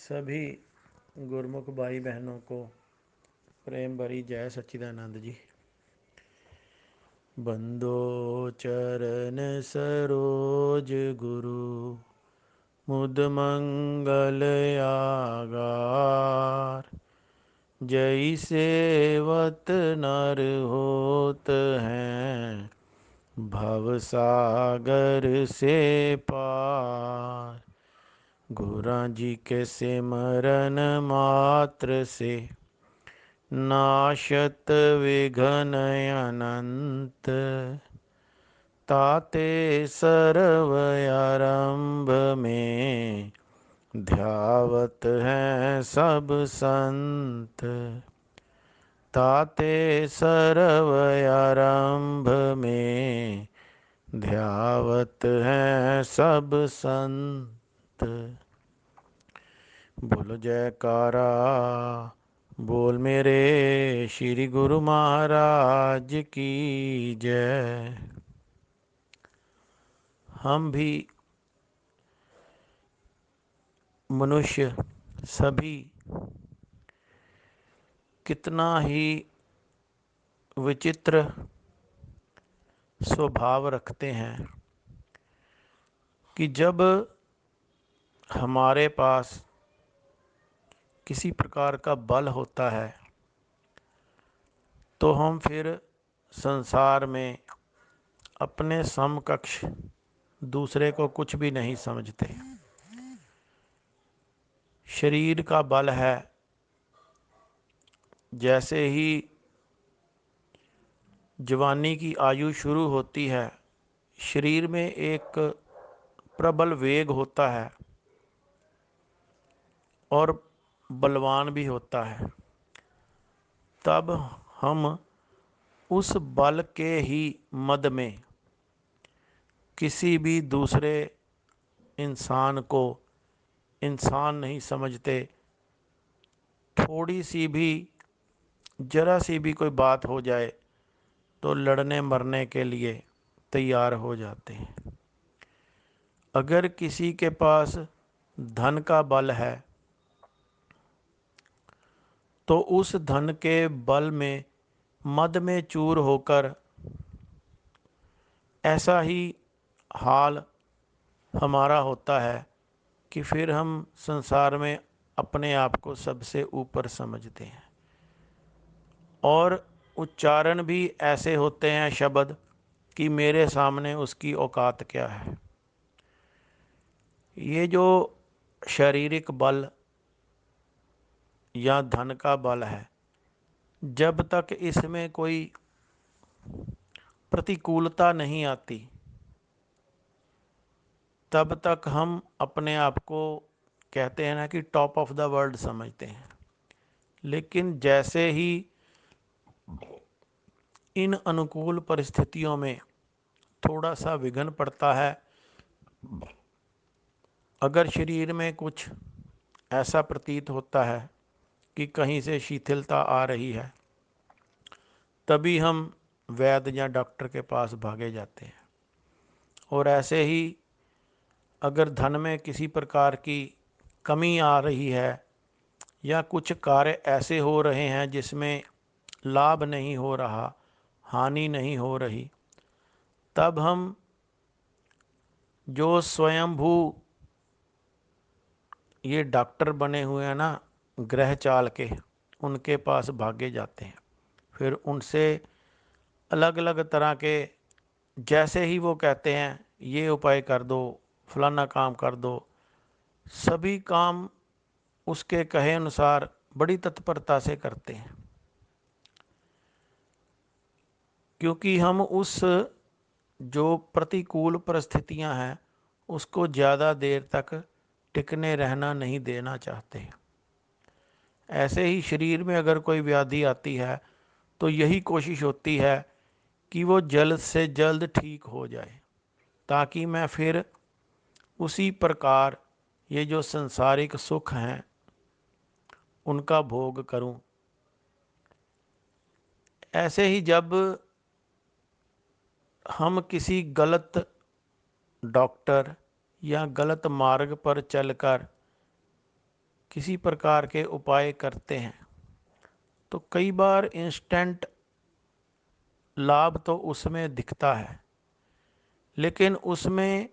सभी गुरमुख भाई बहनों को प्रेम भरी जय सच्चिदानंद जी। बंदो चरण सरोज गुरु मुद मंगल आगार। जय सेवत नर होत हैं भव सागर से पार। गुरा जी के सिमरन मात्र से नाशत विघ्न अनंत। ताते सर्व आरंभ में ध्यावत हैं सब संत। ताते सर्व आरंभ में ध्यावत हैं सब संत। बोलो जयकारा बोल मेरे श्री गुरु महाराज की जय। हम भी मनुष्य सभी कितना ही विचित्र स्वभाव रखते हैं कि जब हमारे पास किसी प्रकार का बल होता है तो हम फिर संसार में अपने समकक्ष दूसरे को कुछ भी नहीं समझते। शरीर का बल है, जैसे ही जवानी की आयु शुरू होती है शरीर में एक प्रबल वेग होता है और बलवान भी होता है। तब हम उस बल के ही मद में किसी भी दूसरे इंसान को इंसान नहीं समझते। थोड़ी सी भी जरा सी भी कोई बात हो जाए तो लड़ने मरने के लिए तैयार हो जाते हैं। अगर किसी के पास धन का बल है तो उस धन के बल में मद में चूर होकर ऐसा ही हाल हमारा होता है कि फिर हम संसार में अपने आप को सबसे ऊपर समझते हैं और उच्चारण भी ऐसे होते हैं शब्द कि मेरे सामने उसकी औकात क्या है। ये जो शारीरिक बल या धन का बल है, जब तक इसमें कोई प्रतिकूलता नहीं आती तब तक हम अपने आप को कहते हैं ना कि टॉप ऑफ द वर्ल्ड समझते हैं। लेकिन जैसे ही इन अनुकूल परिस्थितियों में थोड़ा सा विघ्न पड़ता है, अगर शरीर में कुछ ऐसा प्रतीत होता है कि कहीं से शिथिलता आ रही है, तभी हम वैद्य या डॉक्टर के पास भागे जाते हैं। और ऐसे ही अगर धन में किसी प्रकार की कमी आ रही है या कुछ कार्य ऐसे हो रहे हैं जिसमें लाभ नहीं हो रहा, हानि नहीं हो रही, तब हम जो स्वयंभू ये डॉक्टर बने हुए हैं ना ग्रह चाल के, उनके पास भागे जाते हैं। फिर उनसे अलग अलग तरह के, जैसे ही वो कहते हैं ये उपाय कर दो, फलाना काम कर दो, सभी काम उसके कहे अनुसार बड़ी तत्परता से करते हैं। क्योंकि हम उस जो प्रतिकूल परिस्थितियां हैं उसको ज़्यादा देर तक टिकने रहना नहीं देना चाहते। ऐसे ही शरीर में अगर कोई व्याधि आती है तो यही कोशिश होती है कि वो जल्द से जल्द ठीक हो जाए, ताकि मैं फिर उसी प्रकार ये जो संसारिक सुख हैं उनका भोग करूं। ऐसे ही जब हम किसी गलत डॉक्टर या गलत मार्ग पर चलकर किसी प्रकार के उपाय करते हैं तो कई बार इंस्टेंट लाभ तो उसमें दिखता है, लेकिन उसमें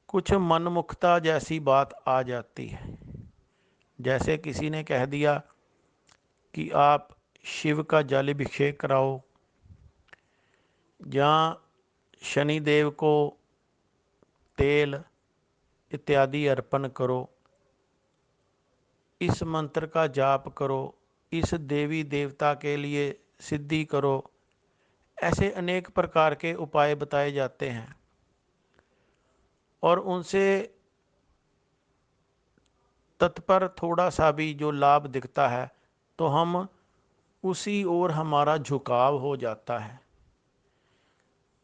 कुछ मनमुखता जैसी बात आ जाती है। जैसे किसी ने कह दिया कि आप शिव का जल अभिषेक कराओ या शनिदेव को तेल इत्यादि अर्पण करो, इस मंत्र का जाप करो, इस देवी देवता के लिए सिद्धि करो। ऐसे अनेक प्रकार के उपाय बताए जाते हैं और उनसे तत्पर थोड़ा सा भी जो लाभ दिखता है तो हम उसी ओर हमारा झुकाव हो जाता है।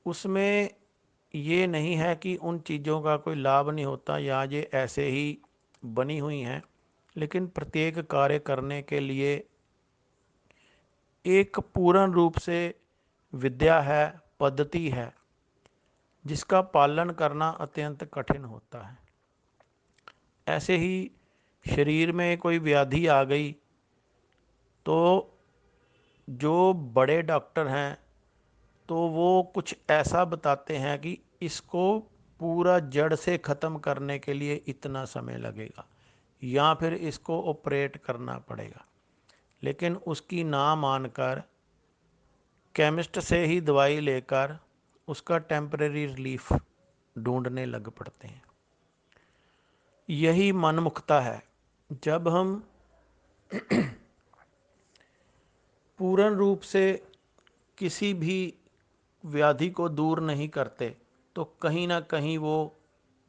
उसमें ये नहीं है कि उन चीज़ों का कोई लाभ नहीं होता या ये ऐसे ही बनी हुई हैं, लेकिन प्रत्येक कार्य करने के लिए एक पूर्ण रूप से विद्या है, पद्धति है, जिसका पालन करना अत्यंत कठिन होता है। ऐसे ही शरीर में कोई व्याधि आ गई तो जो बड़े डॉक्टर हैं तो वो कुछ ऐसा बताते हैं कि इसको पूरा जड़ से ख़त्म करने के लिए इतना समय लगेगा या फिर इसको ऑपरेट करना पड़ेगा, लेकिन उसकी ना मानकर केमिस्ट से ही दवाई लेकर उसका टेम्परेरी रिलीफ ढूंढने लग पड़ते हैं। यही मनमुखता है। जब हम पूर्ण रूप से किसी भी व्याधि को दूर नहीं करते तो कहीं ना कहीं वो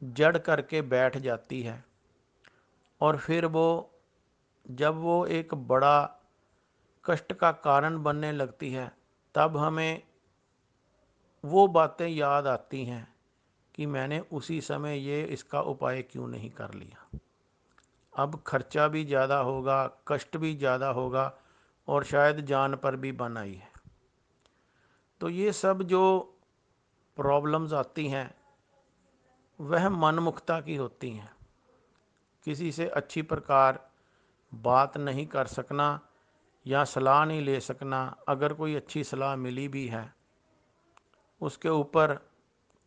जड़ करके बैठ जाती है और फिर वो जब वो एक बड़ा कष्ट का कारण बनने लगती है तब हमें वो बातें याद आती हैं कि मैंने उसी समय ये इसका उपाय क्यों नहीं कर लिया। अब खर्चा भी ज़्यादा होगा, कष्ट भी ज़्यादा होगा और शायद जान पर भी बन आई है। तो ये सब जो प्रॉब्लम्स आती हैं वह मनमुखता की होती हैं। किसी से अच्छी प्रकार बात नहीं कर सकना या सलाह नहीं ले सकना, अगर कोई अच्छी सलाह मिली भी है उसके ऊपर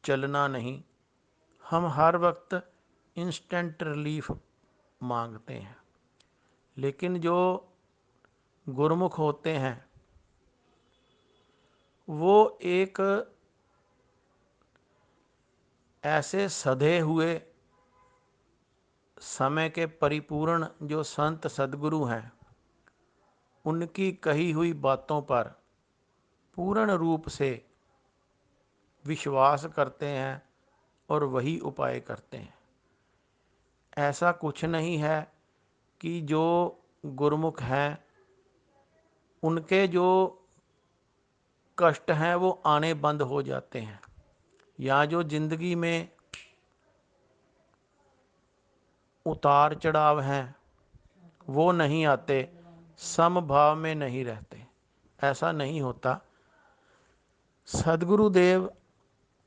चलना नहीं। हम हर वक्त इंस्टेंट रिलीफ मांगते हैं, लेकिन जो गुरमुख होते हैं वो एक ऐसे सधे हुए समय के परिपूर्ण जो संत सद्गुरु हैं उनकी कही हुई बातों पर पूर्ण रूप से विश्वास करते हैं और वही उपाय करते हैं। ऐसा कुछ नहीं है कि जो गुरमुख हैं उनके जो कष्ट हैं वो आने बंद हो जाते हैं या जो जिंदगी में उतार चढ़ाव हैं वो नहीं आते, समभाव में नहीं रहते। ऐसा नहीं होता। सदगुरुदेव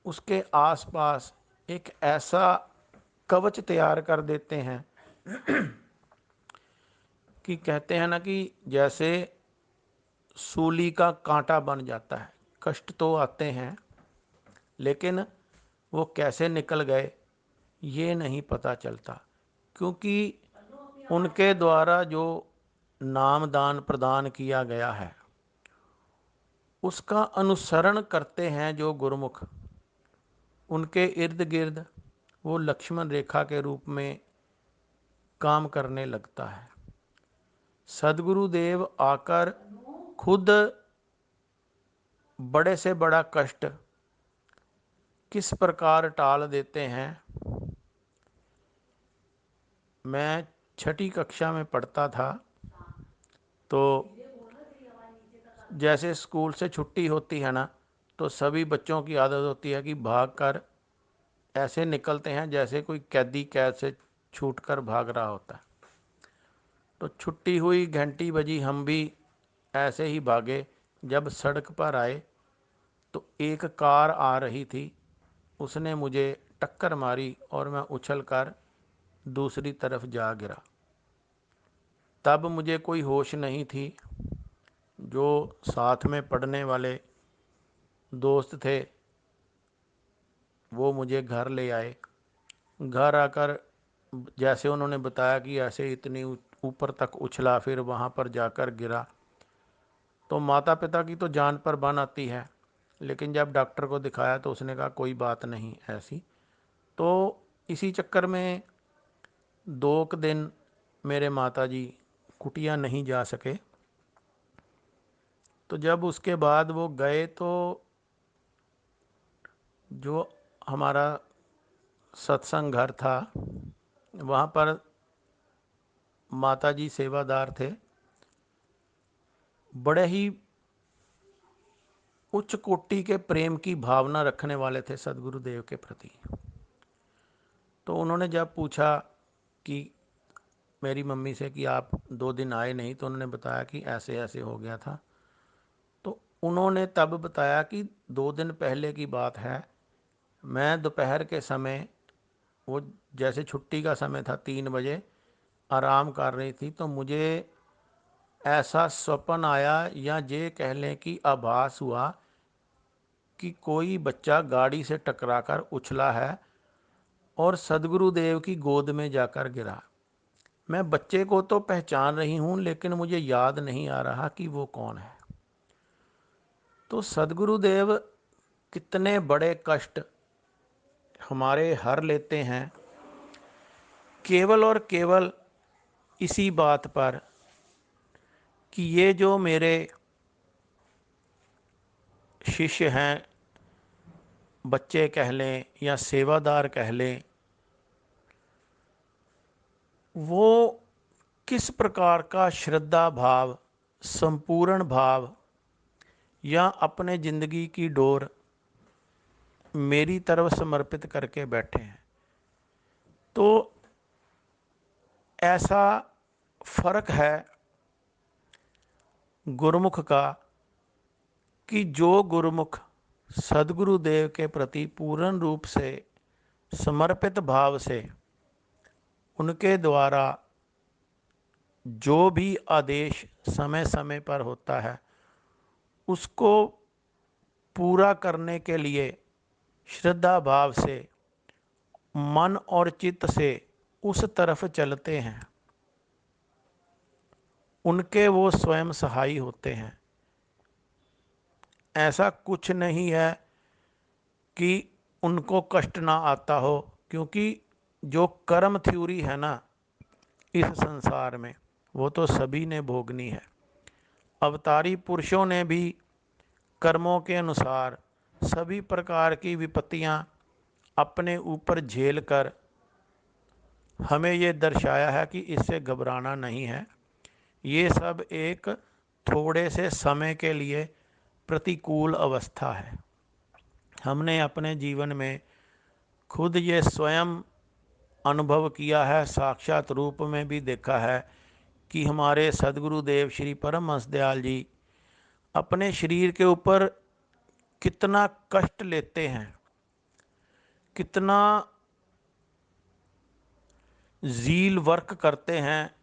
उसके आसपास एक ऐसा कवच तैयार कर देते हैं कि कहते हैं ना कि जैसे सूली का कांटा बन जाता है। कष्ट तो आते हैं लेकिन वो कैसे निकल गए ये नहीं पता चलता, क्योंकि उनके द्वारा जो नाम दान प्रदान किया गया है उसका अनुसरण करते हैं जो गुरुमुख। उनके इर्द गिर्द वो लक्ष्मण रेखा के रूप में काम करने लगता है। सदगुरुदेव आकर खुद बड़े से बड़ा कष्ट किस प्रकार टाल देते हैं। मैं छठी कक्षा में पढ़ता था तो जैसे स्कूल से छुट्टी होती है ना तो सभी बच्चों की आदत होती है कि भाग कर ऐसे निकलते हैं जैसे कोई कैदी कैद से छूट कर भाग रहा होता है। तो छुट्टी हुई, घंटी बजी, हम भी ऐसे ही भागे। जब सड़क पर आए तो एक कार आ रही थी, उसने मुझे टक्कर मारी और मैं उछल कर दूसरी तरफ जा गिरा। तब मुझे कोई होश नहीं थी। जो साथ में पढ़ने वाले दोस्त थे वो मुझे घर ले आए। घर आकर जैसे उन्होंने बताया कि ऐसे इतनी ऊपर तक उछला, फिर वहाँ पर जाकर गिरा, तो माता पिता की तो जान पर बन आती है। लेकिन जब डॉक्टर को दिखाया तो उसने कहा कोई बात नहीं ऐसी। तो इसी चक्कर में 2 दिन मेरे माता जी कुटिया नहीं जा सके। तो जब उसके बाद वो गए तो जो हमारा सत्संग घर था वहाँ पर माता जी सेवादार थे, बड़े ही उच्च कोटि के प्रेम की भावना रखने वाले थे सदगुरुदेव के प्रति। तो उन्होंने जब पूछा कि मेरी मम्मी से कि आप 2 दिन आए नहीं, तो उन्होंने बताया कि ऐसे ऐसे हो गया था। तो उन्होंने तब बताया कि 2 दिन पहले की बात है, मैं दोपहर के समय, वो जैसे छुट्टी का समय था, 3 बजे आराम कर रही थी, तो मुझे ऐसा स्वप्न आया या ये कह लें कि आभास हुआ कि कोई बच्चा गाड़ी से टकराकर उछला है और सदगुरुदेव की गोद में जाकर गिरा। मैं बच्चे को तो पहचान रही हूँ लेकिन मुझे याद नहीं आ रहा कि वो कौन है। तो सदगुरुदेव कितने बड़े कष्ट हमारे हर लेते हैं, केवल और केवल इसी बात पर कि ये जो मेरे शिष्य हैं, बच्चे कह लें या सेवादार कह लें, वो किस प्रकार का श्रद्धा भाव, संपूर्ण भाव या अपने ज़िंदगी की डोर मेरी तरफ समर्पित करके बैठे हैं। तो ऐसा फ़र्क है गुरुमुख का कि जो गुरुमुख सदगुरुदेव के प्रति पूर्ण रूप से समर्पित भाव से उनके द्वारा जो भी आदेश समय समय पर होता है उसको पूरा करने के लिए श्रद्धा भाव से मन और चित्त से उस तरफ चलते हैं, उनके वो स्वयं सहाई होते हैं। ऐसा कुछ नहीं है कि उनको कष्ट ना आता हो, क्योंकि जो कर्म थ्योरी है ना इस संसार में, वो तो सभी ने भोगनी है। अवतारी पुरुषों ने भी कर्मों के अनुसार सभी प्रकार की विपत्तियां अपने ऊपर झेल कर हमें ये दर्शाया है कि इससे घबराना नहीं है। ये सब एक थोड़े से समय के लिए प्रतिकूल अवस्था है। हमने अपने जीवन में खुद ये स्वयं अनुभव किया है, साक्षात रूप में भी देखा है कि हमारे सदगुरुदेव श्री परमहंस दयाल जी अपने शरीर के ऊपर कितना कष्ट लेते हैं, कितना ज़ील वर्क करते हैं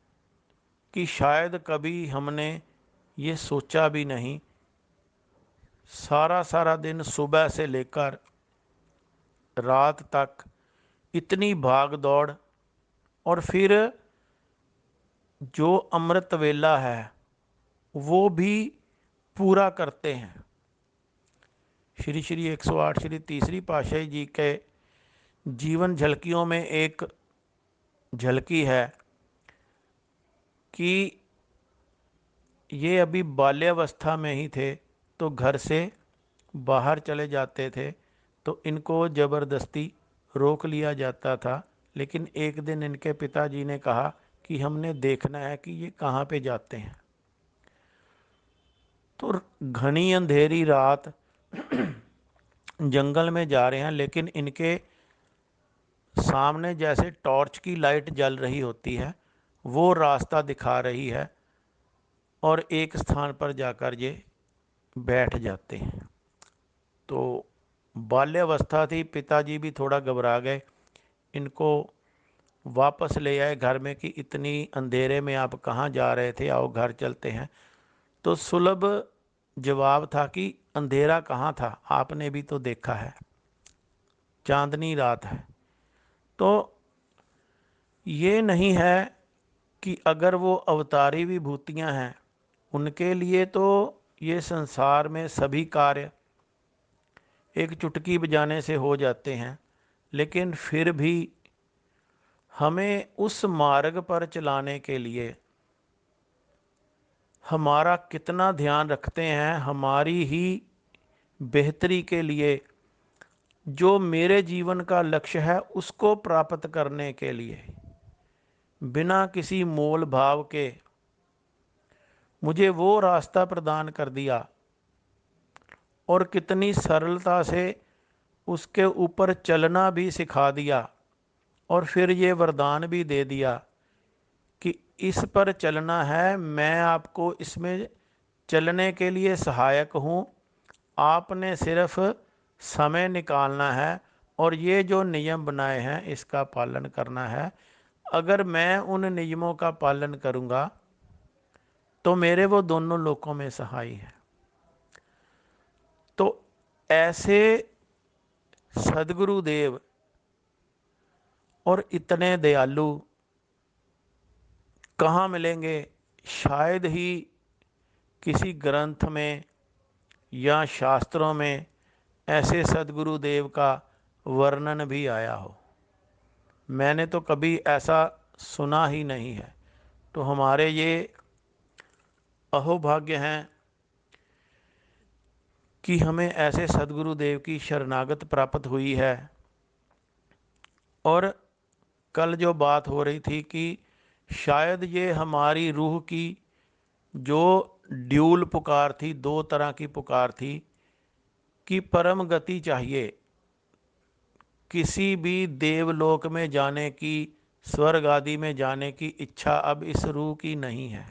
कि शायद कभी हमने ये सोचा भी नहीं। सारा सारा दिन सुबह से लेकर रात तक इतनी भाग दौड़, और फिर जो अमृत वेला है वो भी पूरा करते हैं। श्री श्री 108 श्री तीसरी पातशाही जी के जीवन झलकियों में एक झलकी है कि ये अभी बाल्यावस्था में ही थे तो घर से बाहर चले जाते थे, तो इनको ज़बरदस्ती रोक लिया जाता था। लेकिन एक दिन इनके पिताजी ने कहा कि हमने देखना है कि ये कहाँ पे जाते हैं। तो घनी अंधेरी रात जंगल में जा रहे हैं, लेकिन इनके सामने जैसे टॉर्च की लाइट जल रही होती है वो रास्ता दिखा रही है, और एक स्थान पर जाकर ये बैठ जाते हैं। तो बाल्यावस्था थी, पिताजी भी थोड़ा घबरा गए, इनको वापस ले आए घर में कि इतनी अंधेरे में आप कहाँ जा रहे थे, आओ घर चलते हैं। तो सुलभ जवाब था कि अंधेरा कहाँ था, आपने भी तो देखा है, चांदनी रात है। तो ये नहीं है कि अगर वो अवतारी विभूतियाँ हैं उनके लिए तो ये संसार में सभी कार्य एक चुटकी बजाने से हो जाते हैं, लेकिन फिर भी हमें उस मार्ग पर चलाने के लिए हमारा कितना ध्यान रखते हैं, हमारी ही बेहतरी के लिए, जो मेरे जीवन का लक्ष्य है उसको प्राप्त करने के लिए बिना किसी मोल भाव के मुझे वो रास्ता प्रदान कर दिया और कितनी सरलता से उसके ऊपर चलना भी सिखा दिया, और फिर ये वरदान भी दे दिया कि इस पर चलना है, मैं आपको इसमें चलने के लिए सहायक हूँ, आपने सिर्फ समय निकालना है और ये जो नियम बनाए हैं इसका पालन करना है। अगर मैं उन नियमों का पालन करूँगा तो मेरे वो दोनों लोकों में सहाय है। तो ऐसे सदगुरुदेव और इतने दयालु कहाँ मिलेंगे? शायद ही किसी ग्रंथ में या शास्त्रों में ऐसे सदगुरुदेव का वर्णन भी आया हो। मैंने तो कभी ऐसा सुना ही नहीं है। तो हमारे ये अहोभाग्य हैं कि हमें ऐसे सदगुरुदेव की शरणागत प्राप्त हुई है। और कल जो बात हो रही थी कि शायद ये हमारी रूह की जो ड्यूल पुकार थी, दो तरह की पुकार थी कि परम गति चाहिए, किसी भी देवलोक में जाने की, स्वर्ग आदि में जाने की इच्छा अब इस रूह की नहीं है।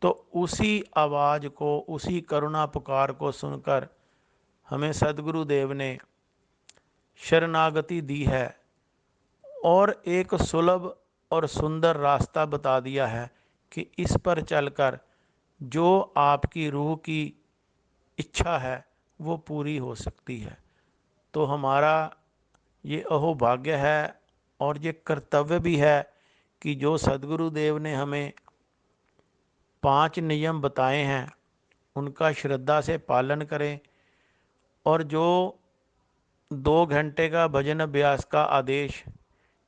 तो उसी आवाज़ को, उसी करुणा पुकार को सुनकर हमें सदगुरुदेव ने शरणागति दी है और एक सुलभ और सुंदर रास्ता बता दिया है कि इस पर चलकर जो आपकी रूह की इच्छा है वो पूरी हो सकती है। तो हमारा ये अहोभाग्य है और ये कर्तव्य भी है कि जो सदगुरुदेव ने हमें 5 नियम बताए हैं उनका श्रद्धा से पालन करें, और जो 2 घंटे का भजन अभ्यास का आदेश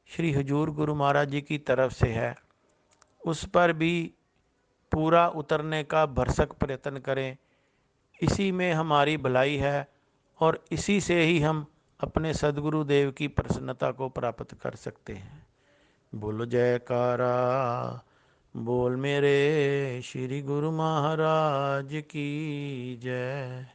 श्री हजूर गुरु महाराज जी की तरफ से है उस पर भी पूरा उतरने का भरसक प्रयत्न करें। इसी में हमारी भलाई है और इसी से ही हम अपने सदगुरुदेव की प्रसन्नता को प्राप्त कर सकते हैं। बोलो जयकारा, बोल मेरे श्री गुरु महाराज की जय।